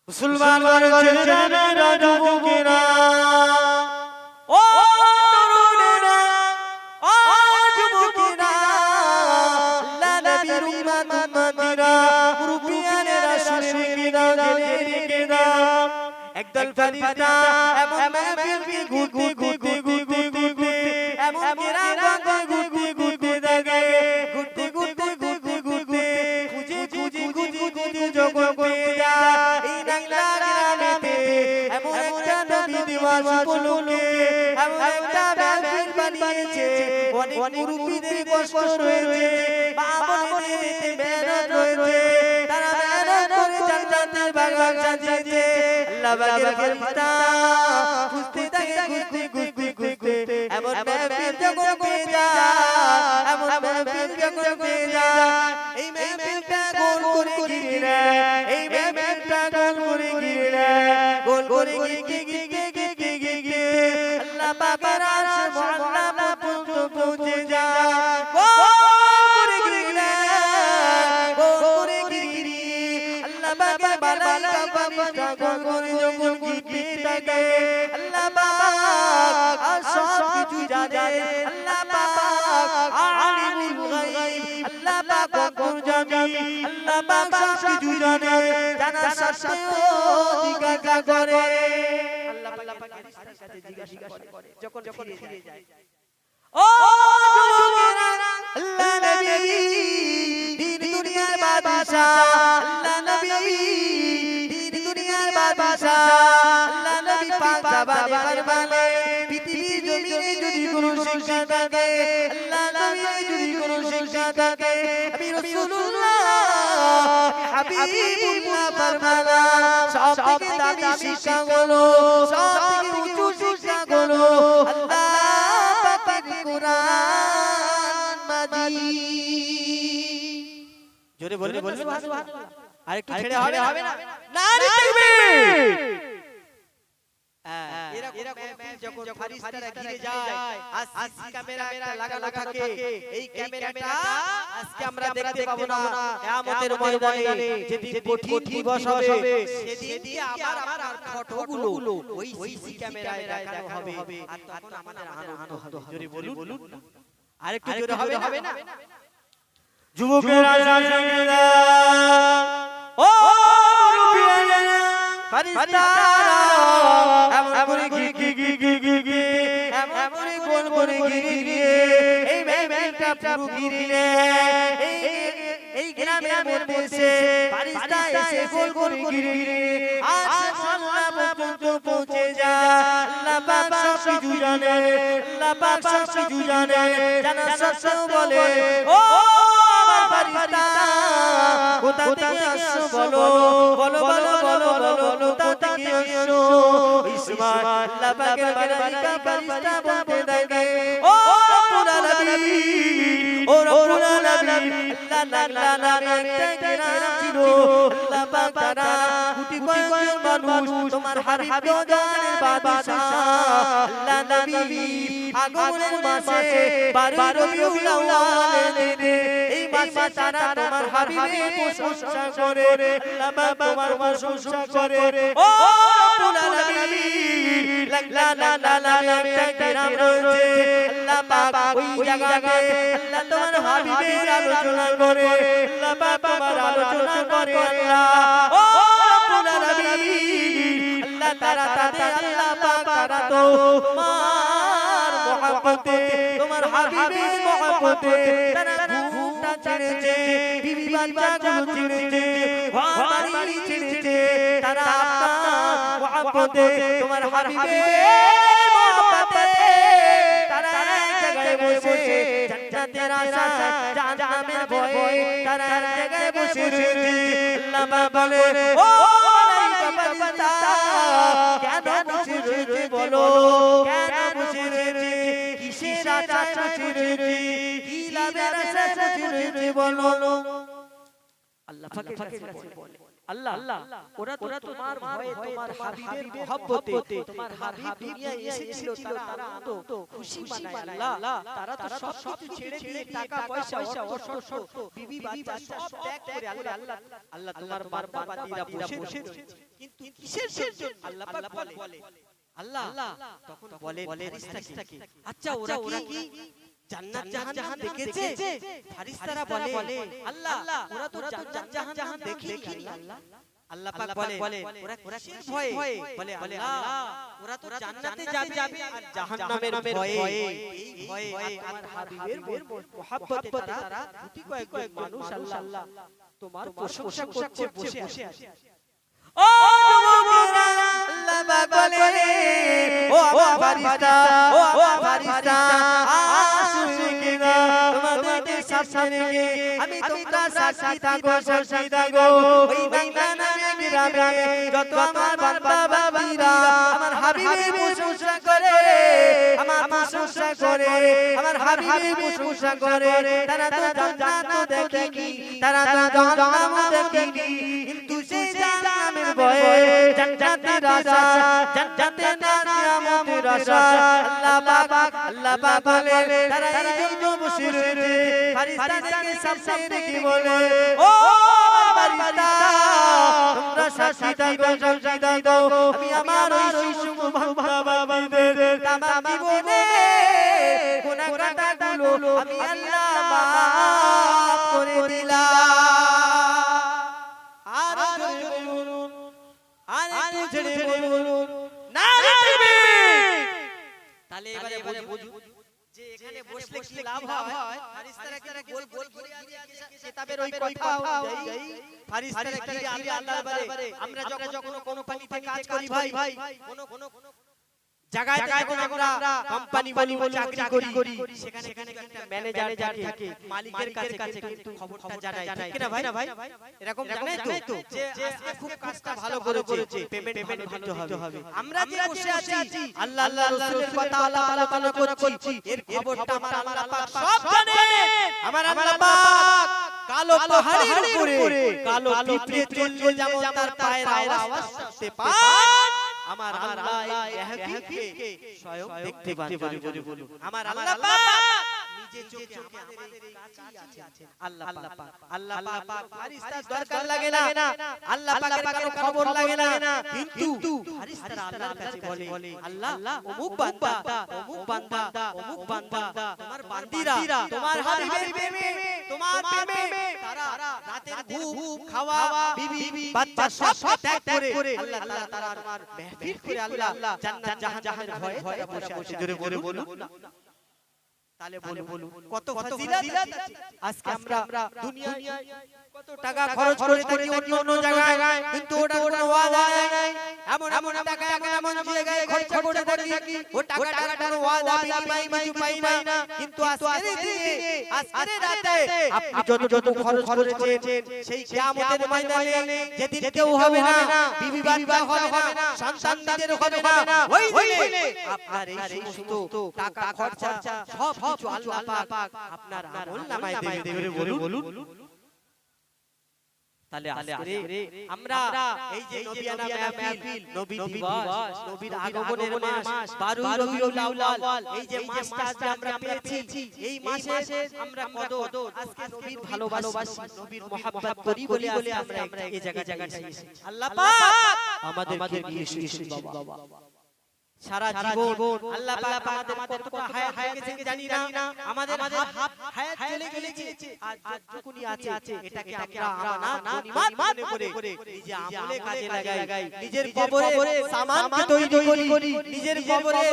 মুসলমান ছেলেরা যুবকেরা ও তরুণেরা ও যুবকেরা আল্লাহ নবীর উম্মতেরা মুরব্বিয়ানেরা শুনে রেখে দাও একদল ফেরেশতা এমন মাহফিলকে ঘুরতে এমন গিরাবাগে ঘুরতে থাকে ঘুরতে খুঁজে যখন পেয়ে যায় এই নাংলা গ্রামেতে এমন একটা নবী দিবস উপলক্ষে এমন একটা মাহফিল বানিয়েছে অনেক মুরব্বিদের কষ্ট রয়েছে বাবা-মায়েদের মেহনত রয়েছে তারা মেহনত করে জান্নাতের বাগান সাজিয়েছে আল্লাহ পাকের ফেরেশতা খুঁজতে থাকে ঘুরতে এমন মাহফিল যখন পেয়ে যায় এমন মাহফিল যখন পেয়ে যায় এই মাহফিলটা গোল করে ঘিরে এই মাহফিলটা গোল করে ঘিরে গোল করে ঘিরে আল্লাহ পাকের আরশ মুআল্লা পর্যন্ত পৌঁছে যায় গোল করে ঘিরে আল্লাহ পাকের মালায়েকা ফেরেশতা গোল করে যখন ঘিরতে থাকে আল্লাহ পাক সব কিছু জানে আল্লাহ পাক আলিমুল গায়ব আল্লাহ পাক অন্তর জানে আল্লাহ পাক সব কিছু জানে জানার সত্ত্বেও জিজ্ঞাসা করে আল্লাহ পাকের সাথে জিজ্ঞাসা করে যখন ফিরে যায় ও যুবকেরা আল্লাহ নবী দিন দুনিয়ার বাদশা আল্লাহ নবী দিন দুনিয়ার বাদশা আল্লাহ নবী পাক জাবানে কারবানে পৃথিবীর জমিনে যদি কোনো শিক্ষা থাকে আল্লাহ নবী যদি কোনো শিক্ষা থাকে আমি রাসূলুল্লাহ হাবিবুল্লাহ ফরমানা সবথেকে দামি শিক্ষা হলো সবথেকে উঁচু শিক্ষা হলো আল্লাহ পাকের কোরআন মাজিদ জোরে বলবে সুবহানাল্লাহ আরেকটু ছেড়ে হবে না নারে তাকবীর এরকম যখন ফেরেশতারা ঘিরে যায় আসি ক্যামেরা লাগানো থাকে এই ক্যামেরাটা আজকে আমরা দেখতে পাবো না কিয়ামতের ময়দানে যেদিন কঠিন দিবস হবে সেদিন দিয়ে আমার ফটোগুলো ওই সিসি ক্যামেরায় দেখানো হবে আর তখন আমাদের আনন্দ হবে জোরে বলুন আরেকটু জোরে হবে না যুবকেরা জানেনা ও মুরব্বিয়ানেরা ফেরেশতারা এমন করে ঘিরে এমন করে গোল করে ঘিরে এই মেয়েটা পুরো ঘিরে এই গ্রামের মধ্যে এসে ফেরেশতা এসে গোল করে ঘিরে আসমান পর্যন্ত পৌঁছে যায় আল্লাহ পাক সব কিছু জানে আল্লাহ পাক সব কিছু জানে জানার সত্ত্বেও বলে ও আমার ফেরেশতা কোথা থেকে আসছো বলো কোথা থেকে আসছো ইসমাইল আল্লাহ পাকের মালায়েকা ফেরেশতা বলতে থাকে ও রব্বুল আলামিন ও রব্বুল আলামিন আল্লাহ নামে একটা গ্রাম ছিল আল্লাহ পাক তারা কোটি কয়েকজন মানুষ তোমার হাবিব জানের বাদশা আল্লাহ নবী আগমনের মাসে 12 রবিউল আউয়াল এই মাসে তারা তোমার হাবিবের প্রশংসা করে আল্লাহ পাক তোমার প্রশংসা করে ও রব্বুল আলামিন লা নামে একটা গ্রাম রয়েছে আল্লাহ পাক ওই জায়গাতে আল্লাহ তোমার হাবিবের আলোচনা করে আল্লাহ পাক তোমার আলোচনা করে আল্লাহ ও রব্বুল আলামিন আল্লাহ তারা তাদের আল্লাহ পাক তারা তো তোমার মহব্বতে তোমার হাবিবের মহব্বতে তারা ঘুমটা ছেড়েছে বিবি বাচ্চাগুলো ছেড়েছে ঘরবাড়ি ছেড়েছে তারা আপনার মহব্বতে তোমার হাবিবের মহব্বতে তারা এক জায়গায় বসে জান্নাতের আশা জাহান্নামের ভয়ে তারা এক জায়গায় বসে রয়েছে আল্লাহ পাক বলে ও মালায়েকা ফেরেশতা কেন বসে রয়েছে বলো কেন বসে রয়েছে কিসের আশায় বসে রয়েছে কি লাভের আশায় বসে রয়েছে বলো আল্লাহ পাকের কাছে বলে আল্লাহ ওরা তোমার ভয়ে তোমার হাবিবের মহব্বতে তোমার হাবিব দুনিয়ায় এসেছিল তারা তো খুশি মানায় আল্লাহ তারা তো সব কিছু ছেড়ে দিয়ে টাকা পয়সা অর্থ বিবি বাচ্চা সব ত্যাগ করে আল্লাহ তোমার বান্দারা বসে কিন্তু কিসের জন্য আল্লাহ পাক বলে আল্লাহ তখন বলে ফেরেশতাকে আচ্ছা ওরা কি জান্নাত জাহান্নাম দেখেছে ফেরেশতারা বলে আল্লাহ ওরা তো জান্নাত জাহান্নাম দেখেনি আল্লাহ পাক বলে ওরা কিসের ভয়ে বলে আল্লাহ ওরা তো জান্নাতে যাবে আর জাহান্নামের ভয়ে এই ভয়ে আমার হাবিবের মহব্বতে তারা দুটি কয়েকজন মানুষ আল্লাহ তোমার প্রশংসা করছে বসে আছে ও যুবকেরা আল্লাহ পাক বলে ও আমার ফারিস্তা আসুকিনা তোমাদের সামনে আমি তোমরা সাক্ষী থাকো ওই বাংলা নামে গ্রামে যত আমার বাবা বাবিরা আমার হাবিবের প্রশংসা করে আমার হাবিবের প্রশংসা করে তারা তো জান্নাত দেখেনি তারা তো জাহান্নাম দেখেনি কিন্তু সেই জাহান্নামের ভয়ে জান্নাতের আশা জান্নাতের নিয়ামতের আশা আল্লাহ পাক বলে তারা এই জন্য বসে রয়েছে ফেরেশতাদেরকে সামনে রেখে বলে ও ফেরেশতা তোমরা সাক্ষী দাও আমি আমার ওই বাবা বাবাদের তামাম জীবনে গুনাহ কাটাগুলো আমি আল্লাহ মাফ করে দিলাম আর ছেড়ে বলুন নারী তাকবীর তাহলে এবারে বুঝুন যে এখানে বসলে কি লাভ হয় ফেরেশতারা কি গোল করে কিতাবের ওই কথা অনুযায়ী ফেরেশতারা কি আল্লাহর বারে আমরা যখন কোনো কোম্পানিতে কাজ করি ভাই কোনো জায়গায় আমরা কোম্পানি বলি চাকরি করি সেখানে একটা ম্যানেজার থাকে মালিকের কাছে কিন্তু খবরটা জানায় ঠিক না ভাই এরকম জানেন তো যে আজকে খুব কাজটা ভালো করেছে পেমেন্ট ভালো হবে আমরা যে বসে আছি আল্লাহ রাসূলের কথা আলোচনা করছি এর খবরটা আমার আল্লাহ পাক সব জানে আমার আল্লাহ পাক কালো পাহাড়ের উপরে কালো পিঁপড়ে চললে যেমন তার পায়ের আওয়াজ শুনতে পায় আমার আল্লাহ ইহকে স্বয়ং দেখতে পান জোরে বলুন আমার আল্লাহ পাক নিজে চোখে আমাদের কাছে আছে আল্লাহ পাক ফেরেশতার দরকার লাগে না আল্লাহ পাকের কোনো খবর লাগে না কিন্তু ফেরেশতারা আল্লাহর কাছে বলে আল্লাহ অমুক বান্দা তোমার বান্দিরা তোমার হাবিবের প্রেমে তোমার প্রেমে তারা রাতের ঘুম খাওয়া বিবি বাচ্চা সব ত্যাগ করে আল্লাহ তাআলা তোমার মেহফিল করে আল্লাহ জান্নাত জাহান্নামের ভয়ে তারা বসে আছে জোরে বলুন তাহলে বলুন কত ফজিলত আজকে আমরা দুনিয়ায় কত টাকা খরচ করে থাকি অন্য জায়গায় কিন্তু ওটার কোনো ওয়াদা নাই এমন টাকা এমন জায়গায় খরচ করে থাকি ও টাকাটার কোনো ওয়াদা বিনিময় পাই না কিন্তু আজকের রাতে আপনি যত খরচ করেছেন সেই কিয়ামতের ময়দানে যেদিন কেউ হবে না বিবি বাচ্চা হবে না সন্তানদের হবে না ওই দিনে আপনার এই সমস্ত টাকা খরচা সব কিছু আল্লাহ পাক আপনার আমলনামায় দেবে বলুন তাহলে আজকে আমরা এই যে নবিয়ানা মাহফিল নবী দিবস নবীর আগমনের মাস 12 রবিউল আউয়াল এই যে মাসটা আজকে আমরা পেয়েছি এই মাসে আমরা কত আজকে নবীর ভালোবাসি নবীর মহব্বত করি বলে আমরা এই জায়গায় এসেছি আল্লাহ পাক আমাদেরকে দিয়েছেন বাবা সারা জীবন আল্লাহ পাক আমাদের কতটা হায়াত থেকে জানি না আমাদের হায়াত চলে গেছে আজ যখনই আছে এটাকে আমরা আমানত মনে করে এই যে আমলে কাজে লাগাই নিজের কবরে সামান তৈরি করি নিজের কবরে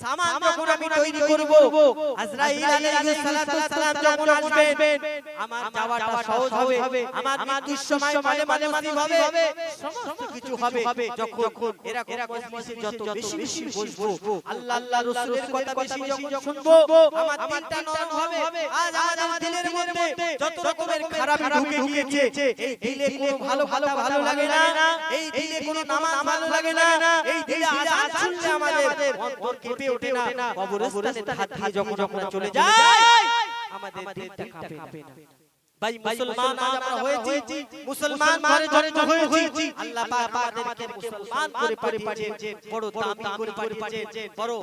সামান যখন আমি তৈরি করব আজরাইল আলাইহিস সালাতু সালাম যখন আসবেন আমার যাওয়াটা সহজ হবে আমার মৃত্যুর সময় মানে হবে সমস্ত কিছু হবে যখন এরকম মজলিসে যত বেশি বসবো আল্লাহ রাসূলের কথা বেশি যখন শুনবো আমার দিলটা নরম হবে আজ আমাদের দিলের মধ্যে যত রকমের খারাপ ঢুকে গিয়েছে এই দিলে কোনো ভালো লাগে না এই দিলে কোনো নামাজ ভালো লাগে না এই দিলে আজান শুনলে আমাদের অন্তর কেঁপে ওঠে না কবরস্থানে হাত দিয়ে যখন আমরা চলে যাই আমাদের দিলটা কাঁপে না ভাই মুসলমান আজ আমরা হয়েছি, মুসলমান ঘরে ঘরে হয়েছি। আল্লাহ পাক আমাদেরকে মুসলমান করে পাঠিয়েছেন, বড় দামি করে পাঠিয়েছেন, বড়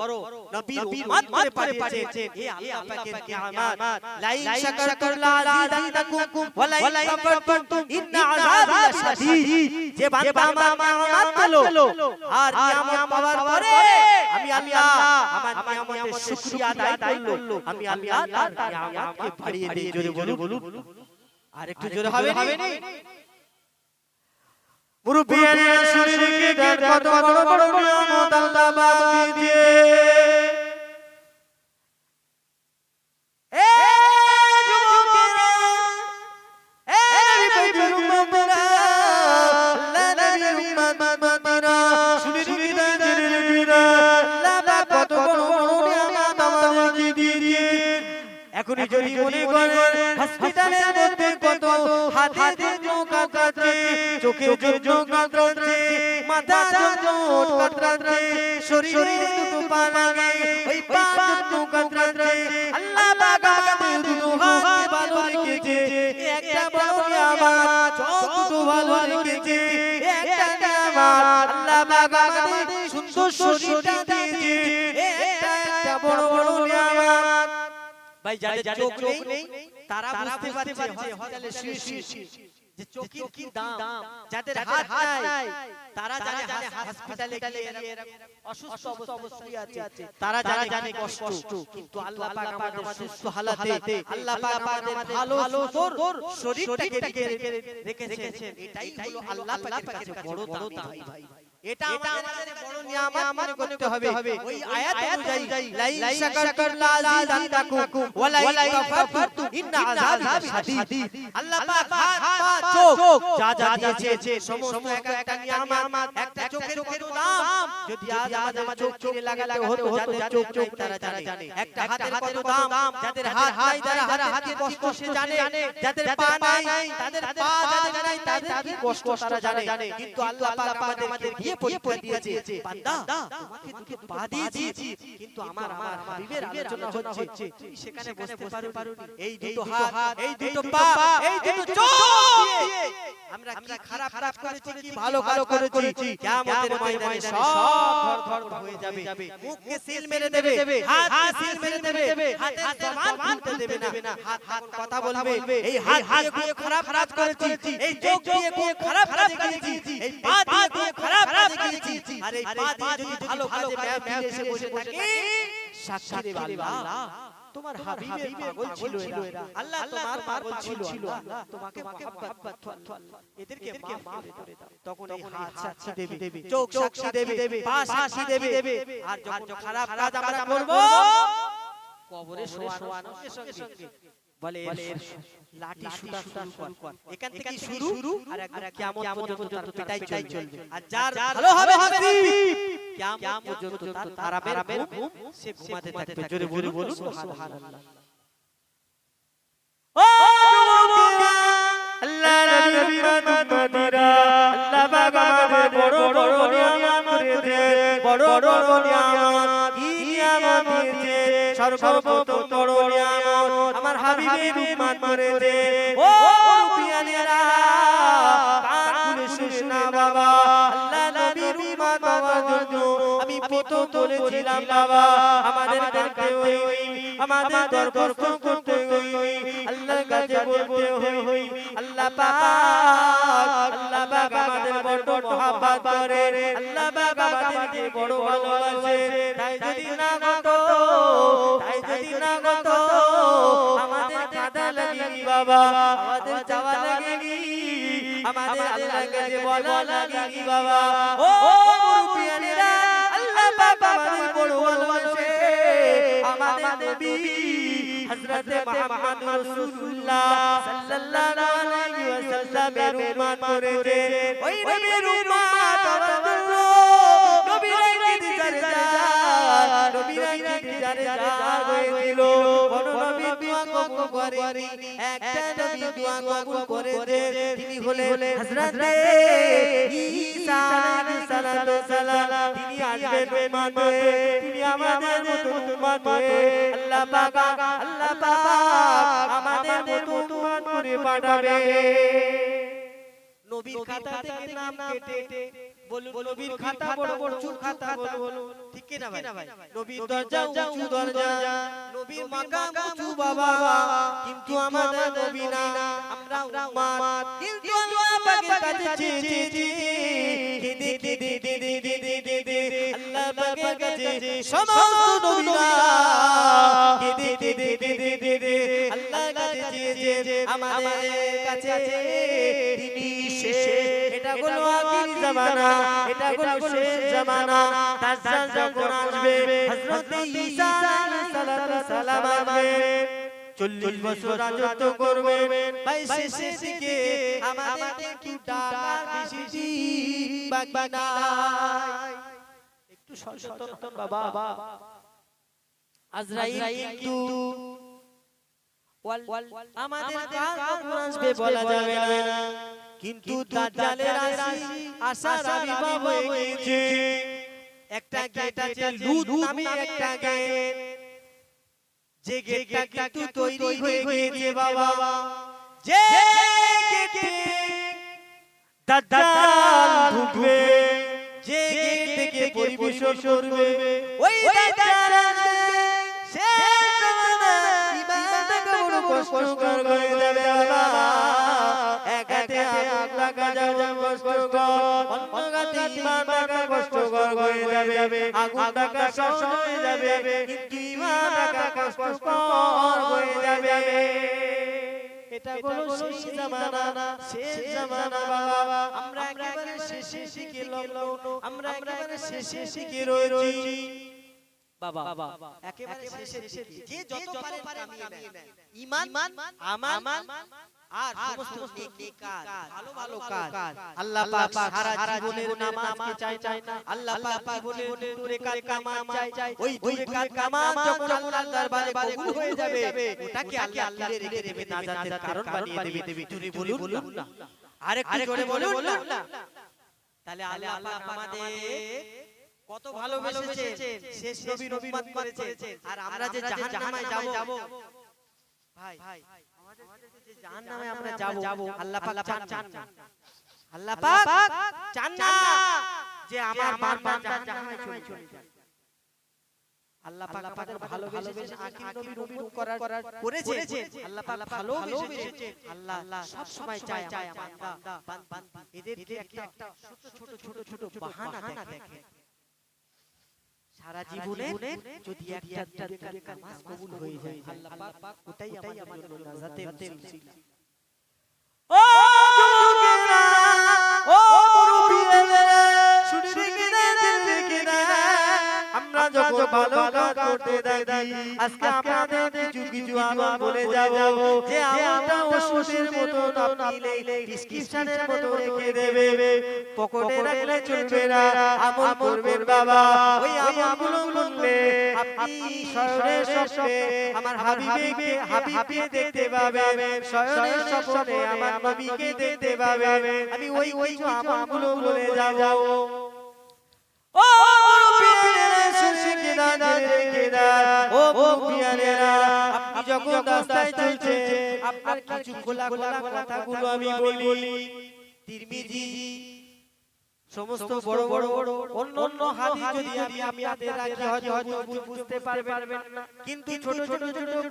নবীর উম্মত করে পাঠিয়েছেন। এ আল্লাহ পাকের কিয়ামত। লাইন শাকারতুম লাযিদান্নাকুম ওয়া লাইন কাফারতুম ইন্না আযাবি লাশাদীদ। যে বান্দা আমার নিয়ামত পেলো আর নিয়ামত পাওয়ার পরে আমি আল্লাহ আমার নিয়ামতের শুকরিয়া আদায় করলো, আমি আল্লাহ তার নিয়ামতকে বাড়িয়ে দিয়ে জোরে বলুন আর একটু জোরে হবে না? মুরব্বিয়ানা শুনে দেন কত বড় বড় নিয়ামত আল্লাহ পাক দিয়ে। এ যুবকেরা, এ নবীর উম্মতরা, আল্লাহ নবীর উম্মতরা, শুনে দেন আল্লাহ পাক কত বড় বড় নিয়ামত আমাদের দিয়ে। এখনই যদি মনে করেন হসপিটালের মধ্যে কত হাতে চোখ কাটছে, চোখে চোখ কাটছে, মাথা চোখ কাটছে, শরীরে দুটো পা লাগে ওই পা চোখ কাটছে, আল্লাহ পাক আমাদের দুটো হাত ভালো রেখেছে, একটা বড় নিয়ামত, চোখ দুটো ভালো রেখেছে, একটা নিয়ামত আল্লাহ পাক আমাদের সুন্দর শরীরটা দিয়েছে, একটা বড় বড় নিয়ামত। ভাই যাদের চোখ নেই তারা বুঝতে পারছে হসপিটালে শুয়ে যে চোখের কি দাম, যাদের হাত নাই তারা জানে হসপিটালে গিয়ে অসুস্থ অবস্থায় আছে, তারা জানে কষ্ট। কিন্তু আল্লাহ পাক আমাদের সুস্থ হালাতে আল্লাহ পাক আমাদের ভালো সুন্দর শরীরটাকে রেখেছেন, এটাই হলো আল্লাহ পাকের কাছে বড় দাম ভাই। এটা আমাদের বড় নিয়ামত মনে করতে হবে। ওই আয়াত অনুযায়ী লাইন শাকারতুম লাযিদান্নাকুম ওয়া লাইন কাফারতুম ইন্না আযাবি শাদীদ। আল্লাহ পাক হাত চোখ যা দিয়েছে সমস্ত একটা নিয়ামত, একটা চোখের কত দাম। যদি আজ আমাদের চোখ কিনে লাগাতে হতো যাদের চোখ তারা জানে, একটা হাতের কত দাম, যাদের হাত নাই তারা হাতের কষ্ট সে জানে, যাদের পা নাই তাদের পা যাদের নাই তাদের কি কষ্ট তারা জানে। কিন্তু আল্লাহ পাক আমাদের দিয়ে পরীক্ষা দিয়েছে, বান্দা তোমাকে দুটো পা দিয়েছি, কিন্তু আমার হাবিবের আলোচনা হচ্ছে সেখানে বসতে পারোনি। এই দুটো হাত, এই দুটো পা, এই দুটো চোখ দিয়ে আমরা কি খারাপ করেছি কি ভালো করেছি, কিয়ামতের ময়দানে সব ধর হয়ে যাবে। মুখকে সিল মেরে দেবে, হাতকে সিল মেরে দেবে, হাতের জবান খুলতে দেবে না, হাত কথা বলবে। এই হাত দিয়ে খারাপ কাজ করেছি, এই চোখ দিয়ে খারাপ কাজ করেছি, এই পা দিয়ে খারাপ কাজ করেছি, আর এই পা দিয়ে যদি ভালো কাজে মেহফিলে এসে বসে থাকি সাক্ষী দেবে আল্লাহ তোমার হাবিবের পাগল ছিল এরা, আল্লাহ তোমার পাগল ছিল, আল্লাহ তোমাকে মহব্বত করতো, এদেরকে মাফ করে দাও। তখন এই হাত সাক্ষী দেবে, চোখ সাক্ষী দেবে, পা সাক্ষী দেবে। আর যখন খারাপ কাজ আমরা করব কবরে শোয়ানোর সঙ্গে বলে লাঠি শুটা শুরু কর, এখান থেকে শুরু আর একদম কিয়ামত পর্যন্ত তার পিটাই চলবে। আর যার ভালো হবে কিয়ামত পর্যন্ত তার আরামের ঘুম সে ঘুমাতে থাকবে। জোরে বলুন সুবহানাল্লাহ। ও যুবকেরা, আল্লাহ নবীর উম্মতিরা, আল্লাহ পাক আমাদের বড় বড় নিয়ামত দিয়েছে, বড় বড় নিয়ামত। কি নিয়ামত দিয়েছে? সর্বপ্রথম বড় নিয়ামত আমার হাবিবের উম্মত করেছে। ও মুরব্বিয়ানেরা কান খুলে শুনে না বাবা, আল্লাহ নবীর উম্মত হওয়ার জন্য আমি প্রথম বলেছিলাম বাবা আমাদেরকে ওই আমাদের দরখাস্ত করতে হই, আল্লাহর কাছে বলতে হই আল্লাহ পাক আমাদের বড় মহব্বত করে, আল্লাহ পাক আমাদেরকে বড় ভালোবাসে। তাই যদি না গত আমাদের কাঁদা লাগেনি বাবা, আমাদের চাওয়া লাগেনি, আমাদের আল্লাহর কাছে বলা লাগেনি বাবা। ও মুরব্বিয়ানেরা, আল্লাহ পাক আমাদের বড় ভালোবাসে। আমাদের নবী হযরত মুহাম্মদ রাসূলুল্লাহ সাল্লাল্লাহু আলাইহি ওয়াসাল্লামের উম্মত করেছে। ওই নবীর উম্মত নবীর ইন্তিজারে হয়েছিল। কোন নবী দোয়া কবুল করেনি, একটা নবী দোয়া কবুল করেছে, তিনি হলেন হযরত ঈসা আলাইহিস সালাম। তিনি আসবেন উম্মত হয়ে, তিনি আমাদের মতো উম্মত হয়ে। আল্লাহ পাক আমাদের মতো রহমান করে পাঠাবে নবীর খাতা থেকে নাম কেটে বলুন নবীর খাতা বড় বড় চুল খাতা বলুন ঠিক কি না ভাই নবীর দরজা উঁচু দরজা নবীর মাকাম উঁচু বাবা কিন্তু আমাদের নবী না আমরা উম্মত কিন্তু আল্লাহ পাকের কাছে কেঁদে কেঁদে আল্লাহ পাকের কাছে সমস্ত নবীরা কেঁদে কেঁদে আল্লাহর কাছে চেয়েছে আমাদের কাছে তিনি শেষ এটা হলো আখির জামানা এটা হলো শেষ জামানা দাজ্জাল যখন আসবে হযরত ঈসা আলাইহিস সালাম আসবে 40 বছর রাজত্ব করবেন ভাই শেষের দিকে আমাদের একটু টাকার বেশি বাকি নাই একটু সচেতন বাবা আজরাইল কিন্তু আমাদের কাল কখন আসবে বলা যাবে না কিন্তু দাজ্জালের আসার আবির্ভাব হয়েছে একটা গেট আছে লুত নামে একটা গেট যে গেটটা কিন্তু তৈরি হয়ে গিয়েছে বাবা যে গেটে দাজ্জাল ঢুকবে যে গেট থেকে পরিবেশ করবে ওই দাজ্জাল সে জামানা ইমানটাকে বড় কষ্টকর হয়ে যাবে বাবা এক হাতে আগুন লাগা যাবে কষ্টকর অন্য হাতে ঈমান রাখা কষ্টকর হয়ে যাবে আগুন রাখা সহজ হয়ে যাবে কিন্তু ঈমান রাখা কষ্টকর হয়ে যাবে এটা হলো শেষ জামানা বাবা আমরা একেবারে শেষে শিখে লগ্ন আমরা একেবারে শেষে শিখে রয়েছি বাবা একেবারে শেষে যে যত পারে কামিয়ে নেয় ঈমান আমাল আর সমস্ত নেক কাজ ভালো কাজ আল্লাহ পাক সারা জীবনের নামাজকে চায় না আল্লাহ পাক জীবনের দূরে কাজ কামাম চাই ওই দূরে কাজ কামাম যখন আল্লাহর দরবারে কবুল হয়ে যাবে ওটাকে আল্লাহ রেখে দেবে নাজাতের কারণ বানিয়ে দেবে জোরে বলুন না আরেকটু জোরে বলুন না তাহলে আল্লাহ পাক আমাদের কত ভালোবেসেছেন শেষ নবীর উম্মত করেছেন আর আমরা যে জাহান্নামে যাব ভাই আমাদের যে জাহান্নামে আমরা যাব আল্লাহ পাক চান না আল্লাহ পাক চান না যে আমার বান্দা জাহান্নামে চলে যায় আল্লাহ পাক আমাদের ভালোবেসে আখির নবীর উম্মত করার করেছে আল্লাহ পাক ভালোবেসেছে আল্লাহ সব সময় চায় আমার বান্দা এদেরকে একটা ছোট বাহানা দেখে সারা জীবনে যদি একটা নামাজ কবুল হয়ে যায় আল্লাহ পাক ওটাই আমাদের জন্য নাজাতের উসিলা ও যুবকেরা ও মুরব্বিরা শুনে রেখে না আমরা যখন ভালো কাজ করতে থাকি আজকে আপনাদের কিছু আমল বলে যাব যে আমলটা ওষুধের মতো না নিলে প্রেসক্রিপশনের মতো রেখে দেবে পকেটে রাখলে চলবে না আমল করবেন বাবা ওই আমলগুলো করলে আপনি শয়নের স্বপ্নে আমার হাবিবকে দেখতে পাবেন শয়নের স্বপ্নে আমার নবীকে দেখতে পাবেন আমি ওই আমলগুলো বলে যাব ও মুরব্বিরা শুনে কিনা ও মুরব্বিরা আপনি যখন রাস্তায় চলছেন আপনার কিছু খোলা কথাগুলো আমি বলি তিরমিজি সমস্ত বড় অন্য হাদিস যদি আমি আপনাদের রাখি হয়তো বুঝতে পারবেন না কিন্তু ছোট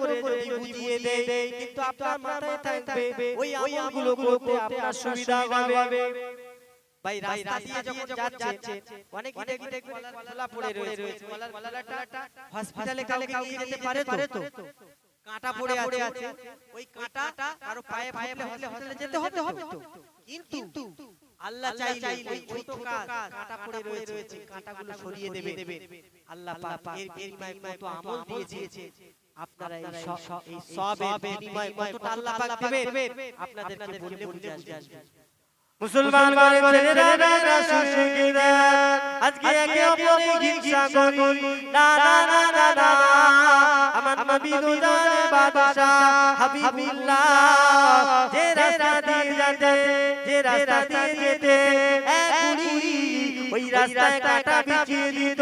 করে যদি বুঝিয়ে দেই কিন্তু আপনার মাথায় থাকবে ওই আমলগুলো করতে আপনার সুবিধা হবে ভাই রাস্তা দিয়ে যখন যাচ্ছে অনেকে দেখি খোলা পড়ে রয়েছে খোলাটা হসপিটালে কাউকে নিয়ে যেতে পারে তো কাঁটা পড়ে আছে ওই কাঁটা কারো পায়ে হসপিটালে যেতে হবে তো কিন্তু আল্লাহ চাইলে ওই ছোট কাঁটা পড়ে রয়েছে কাঁটাগুলো সরিয়ে দেবে আল্লাহ পাক এর বিনিময়ে কত আমল দিয়েছে আপনারা এই সবের বিনিময়ে কতটা আল্লাহ পাক দেবেন আপনাদেরকে বললে বুঝে আসবে মুসলমান ঘরের ছেলেরা শুনে কিনা আজকে একে অপরে হিংসা করি না আমার নবী দুজানের বাদশা হাবিবুল্লাহ যে রাস্তা দিয়ে যেতে এক বুড়ি ওই রাস্তায় কাঁটা বিছিয়ে দিত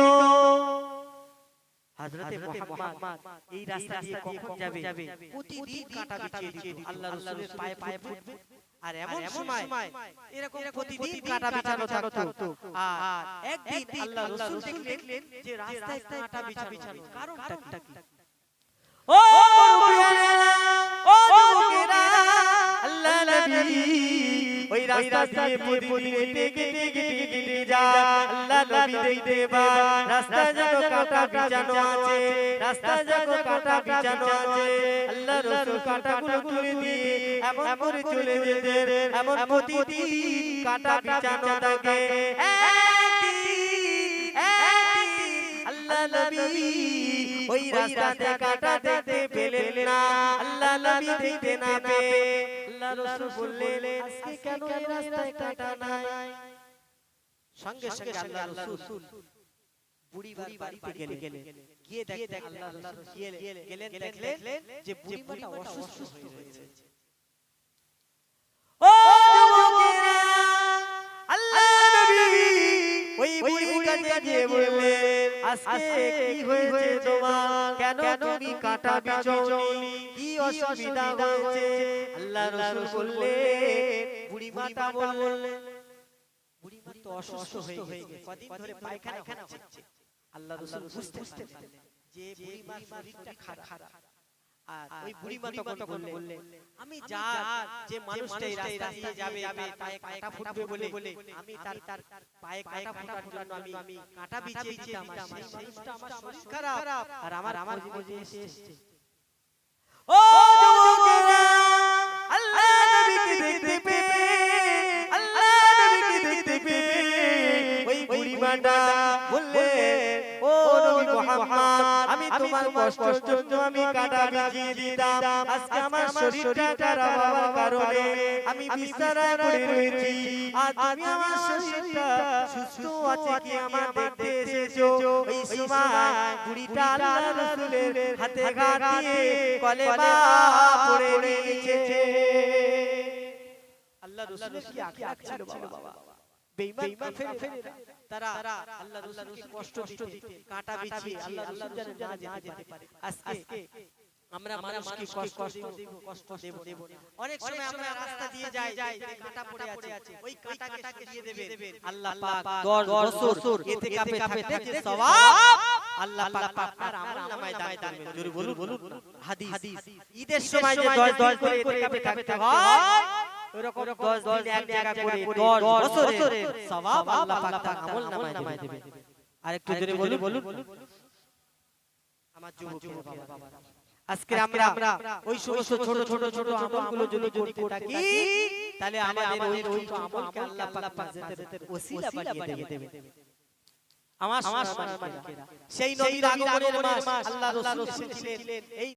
হযরতে মুহাম্মদ এই রাস্তা দিয়ে কখন যাবে প্রতিদিন কাঁটা বিছিয়ে দিত আল্লাহ রাসূলের পায়ে পায়ে ফুটবে আর এমন সময় এরকম প্রতিদিন কাঁটা বিছানো থাকতো আর একদিন আল্লাহ রাসূল দেখলেন যে রাস্তায় কাঁটা বিছানো কারণটা কি ও মুমিনেরা ও যুবকেরা আল্লাহ নবী ওই রাস্তা দিয়ে প্রতিদিন হেঁটে যায় আল্লাহ নবী দেখতে পায় রাস্তায় যত কাঁটা বিছানো আছে রাস্তায় যত কাঁটা বিছানো আছে আল্লাহ রাসূল কাঁটাগুলো তুলে দিয়ে এমন করে চলে যেতেন এমন প্রতিদিন কাঁটা বিছানো থাকে আল্লাহ নবী ওই রাস্তাতে কাঁটা দেখতে পেলেন না আল্লাহ নবী দেখতে না পেয়ে আল্লাহ রাসূল বললেন আজকে কেন এই রাস্তায় কাঁটা নাই সঙ্গে সঙ্গে আল্লাহ রাসূল বুড়িমার বাড়িতে গেলেন গিয়ে দেখেন আল্লাহ রাসূল গেলেন দেখলেন যে বুড়িমাটা অসুস্থ হয়ে রয়েছে ও যুবকেরা আল্লাহ নবী ওই বুড়ির কাছে গিয়ে বললেন আজকে কি হয়েছে তোমার কেন তুমি কাঁটা বিছাওনি কি অসুবিধা হয়েছে আল্লাহ রাসূল বললেন বুড়িমাটা বললেন বুড়িমা তো অসুস্থ হয়ে গেছে কদিন ধরে পায়খানা হচ্ছে আল্লাহ রাসূল বুঝতে পারলেন যে বুড়িমার শরীরটা খারাপ আর ওই বুড়িমা তখন বললেন আমি যা যে মানুষটা এই রাস্তা দিয়ে যাবে পায়ে কাঁটা ফুটবে বলে আমি তার পায়ে কাঁটা ফোটার জন্য আমি কাঁটা বিছিয়ে দিতাম আর সেই মানুষটা আমার শরীর খারাপ আর আমার জীবনে এসেছে ও যুবকেরা আল্লাহ নবীকে দেখতে পেয়ে আল্লাহ নবীকে দেখতে পেয়ে ওই বুড়িমাটা বললেন ও নবী মুহাম্মদ আমি তোমার কষ্টের জন্য আমি কাঁটা বিছিয়ে দিতাম আজকে আমার শরীরটা খারাপ হওয়ার কারণে আমি বিছানায় পড়ে রয়েছি আর তুমি আমার শরীরটা সুস্থ আছে কি আমার দেখতে এসেছো এই সময় বুড়িটা আল্লাহ রাসূলের হাতে হাত দিয়ে কলেমা পড়ে নিয়েছে আল্লাহ রাসূলের কি আখলাক ছিল বাবা বেঈমান ফেরেরা তারা আল্লাহ রাসূলকে কষ্ট দিতে কাঁটা বিছিয়ে আল্লাহ রাসূল যেন না যেতে পারে আজকে আমরা মানুষকে কষ্ট দেব অনেক সময় আমরা রাস্তা দিয়ে যাই কাঁটা পড়ে আছে ওই কাঁটাকে সরিয়ে দেবে আল্লাহ পাক 10 বছর ইতিকাফে থাকতে যে সওয়াব আল্লাহ পাক আপনার আমলনামায় দান করবেন জোরে বলুন হাদিস ঈদের সময় যে 10 করে ইতিকাফে থাকতে হয় এরকম 10 দিন এক জায়গা করে 10 বছরের সওয়াব আল্লাহ পাক আমলনামায় দেবে আরেকটু জোরে বলুন আমার যুবকেরা বাবা আজকে আমরা ওই সমস্ত ছোট আমলগুলো যদি করতে থাকি তাহলে আমাদের ওই আমলকে আল্লাহ পাক জান্নাতের ওসিলা বানিয়ে দেবে আমার সেই নবীর আগমনের মাস আল্লাহ রাসূল এসেছিলেন এই